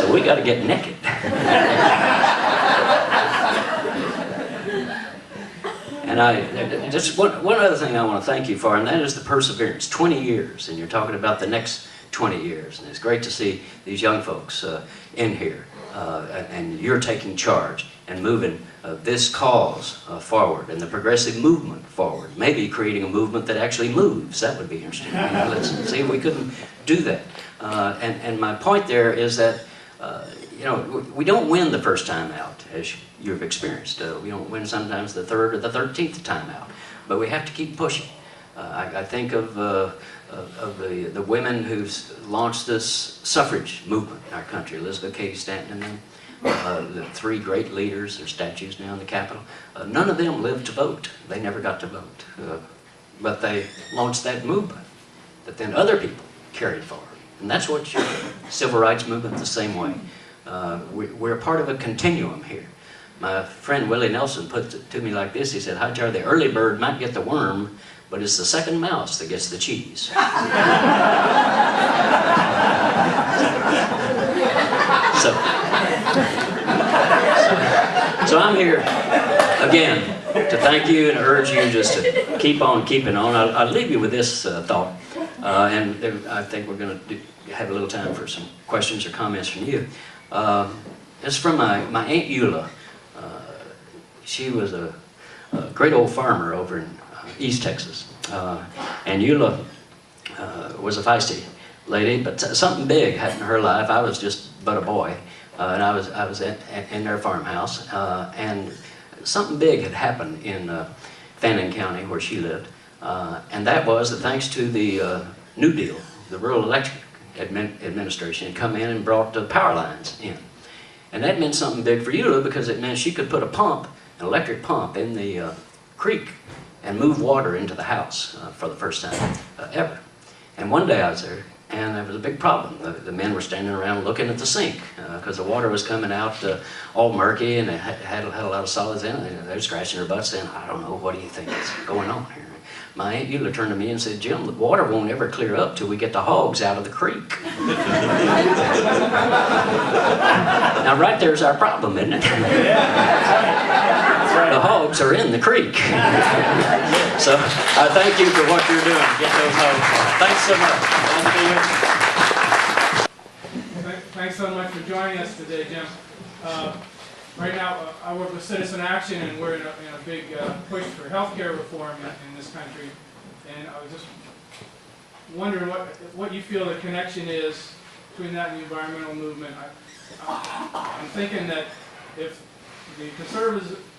So we got to get naked. And just one other thing I want to thank you for, and that is the perseverance. 20 years, and you're talking about the next 20 years. And it's great to see these young folks in here, and you're taking charge and moving this cause forward, and the progressive movement forward. Maybe creating a movement that actually moves. That would be interesting. Let's see if we couldn't do that. And my point there is that we don't win the first time out, as you've experienced. We don't win sometimes the third or the 13th time out, but we have to keep pushing. I think of the women who've launched this suffrage movement in our country, Elizabeth Cady Stanton and them, the three great leaders, their statues now in the Capitol. None of them lived to vote. They never got to vote. But they launched that movement that then other people carried forward. And that's what your civil rights movement the same way. We're part of a continuum here. My friend Willie Nelson put it to me like this. He said, Hightower, the early bird might get the worm, but it's the second mouse that gets the cheese. So I'm here again to thank you and urge you just to keep on keeping on. I'll leave you with this thought, and I think we're going to have a little time for some questions or comments from you. It's from my Aunt Eula. She was a great old farmer over in East Texas, and Eula was a feisty lady, but something big happened in her life. I was just but a boy, and I was in their farmhouse, and something big had happened in Fannin County where she lived, and that was that thanks to the New Deal, the Rural Electric Administration had come in and brought the power lines in. And that meant something big for Eula because it meant she could put a pump, an electric pump, in the creek and move water into the house for the first time ever. And one day I was there, and there was a big problem. The men were standing around looking at the sink because the water was coming out all murky, and it had a lot of solids in it. And they were scratching their butts saying, I don't know, what do you think is going on here? My Aunt Eula turned to me and said, Jim, the water won't ever clear up till we get the hogs out of the creek. Now right there's our problem, isn't it? The hogs are in the creek. So I thank you for what you're doing. Get those hogs. Thanks so much. Thanks so much for joining us today, Jim. Right now, I work with Citizen Action, and we're in a big push for healthcare reform in this country. And I was just wondering what you feel the connection is between that and the environmental movement. I'm thinking that if the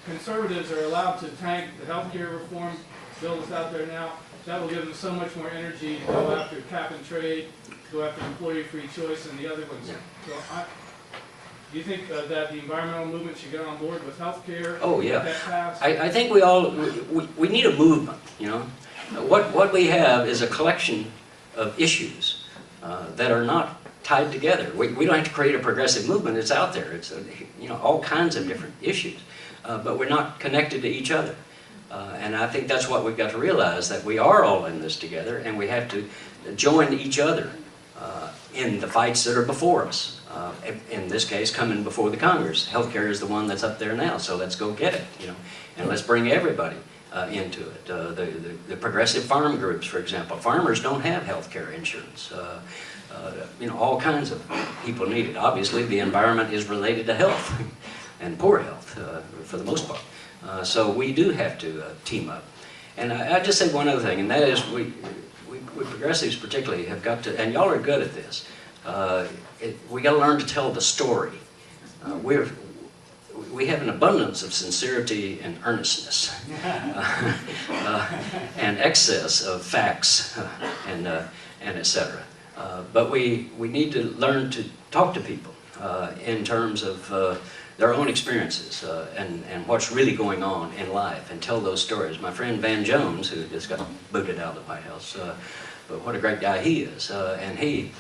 conservatives are allowed to tank the healthcare reform bill that's out there now, that will give them so much more energy to go after cap and trade, go after employee-free choice, and the other ones. So do you think that the environmental movement should get on board with health care? Oh, yeah. That passed? I think we need a movement, you know. What we have is a collection of issues that are not tied together. We don't have to create a progressive movement. It's out there. It's all kinds of different issues, but we're not connected to each other. And I think that's what we've got to realize, that we are all in this together, and we have to join each other in the fights that are before us. In this case, coming before the Congress. Healthcare is the one that's up there now, so let's go get it, and let's bring everybody into it. The progressive farm groups, for example. Farmers don't have healthcare insurance. All kinds of people need it. Obviously, the environment is related to health and poor health for the most part. So we do have to team up. And I just say one other thing, and that is we progressives particularly have got to, and y'all are good at this, we got to learn to tell the story. We have an abundance of sincerity and earnestness, and excess of facts, and etc. But we need to learn to talk to people in terms of their own experiences and what's really going on in life, and tell those stories. My friend Van Jones, who just got booted out of the White House, but what a great guy he is, and he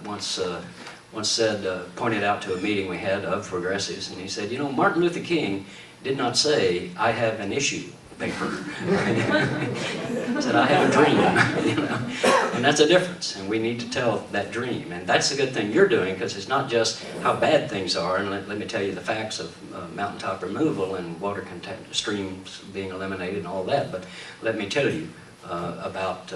once said, pointed out to a meeting we had of progressives, and he said, Martin Luther King did not say, I have an issue paper. Said, I have a dream, you know? And that's a difference, and we need to tell that dream. And that's the good thing you're doing, because it's not just how bad things are, and let me tell you the facts of mountaintop removal and water streams being eliminated and all that, but let me tell you about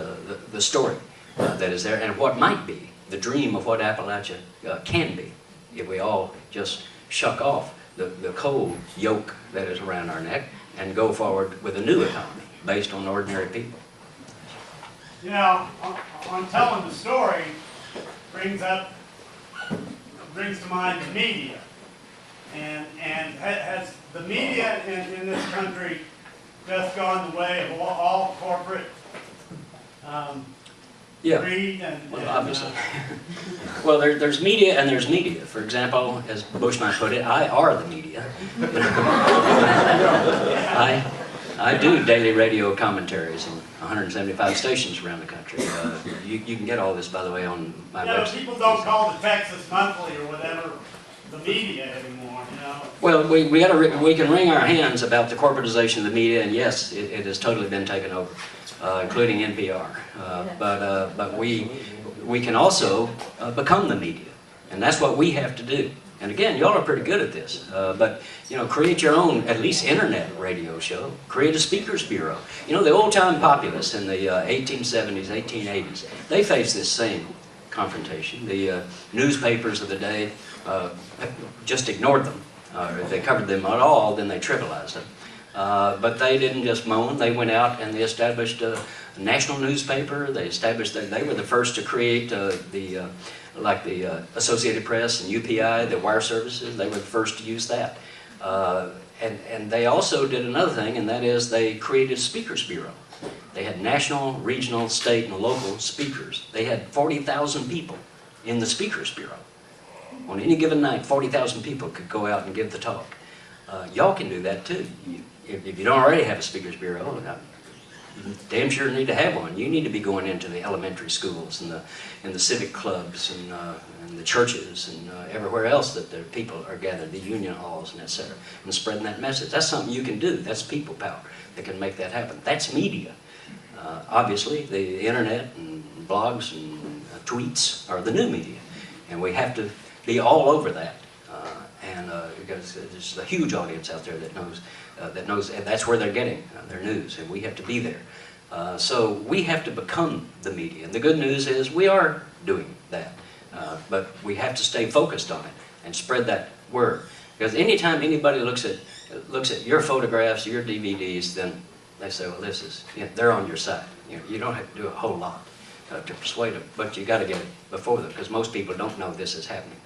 the story that is there, and what might be the dream of what Appalachia can be if we all just shuck off the coal yoke that is around our neck and go forward with a new economy based on ordinary people. You know, on telling the story brings to mind the media, and has the media in this country just gone the way of all corporate Yeah. greed and Well, obviously. Well, there's media and there's media. For example, as Bush might put it, I are the media. I do daily radio commentaries in 175 stations around the country. You can get all this, by the way, on my website. People don't call the Texas Monthly or whatever the media anymore, you know. Well, we can wring our hands about the corporatization of the media, and yes, it has totally been taken over, including NPR. But we can also become the media, and that's what we have to do. And again, y'all are pretty good at this, but you know, create your own, at least internet radio show. Create a speakers bureau. You know, the old-time populists in the 1870s, 1880s, they faced this same confrontation. The newspapers of the day just ignored them. If they covered them at all, then they trivialized them. But they didn't just moan. They went out and they established a national newspaper. They were the first to create the Associated Press and UPI, the wire services. They were the first to use that. And they also did another thing, and that is they created a speakers bureau. They had national, regional, state, and local speakers. They had 40,000 people in the speakers bureau. On any given night, 40,000 people could go out and give the talk. Y'all can do that too. If you don't already have a speakers bureau, you damn sure need to have one. You need to be going into the elementary schools and the civic clubs and the churches and everywhere else that the people are gathered, the union halls and etc., and spreading that message. That's something you can do. That's people power that can make that happen. That's media. Obviously, the internet and blogs and tweets are the new media, and we have to be all over that. Because there's a huge audience out there that knows, and that's where they're getting their news, and we have to be there. So we have to become the media. And the good news is we are doing that, but we have to stay focused on it and spread that word. Because anytime anybody looks at your photographs, your DVDs, then they say, well, they're on your side. You don't have to do a whole lot to persuade them, but you got to get it before them, because most people don't know this is happening.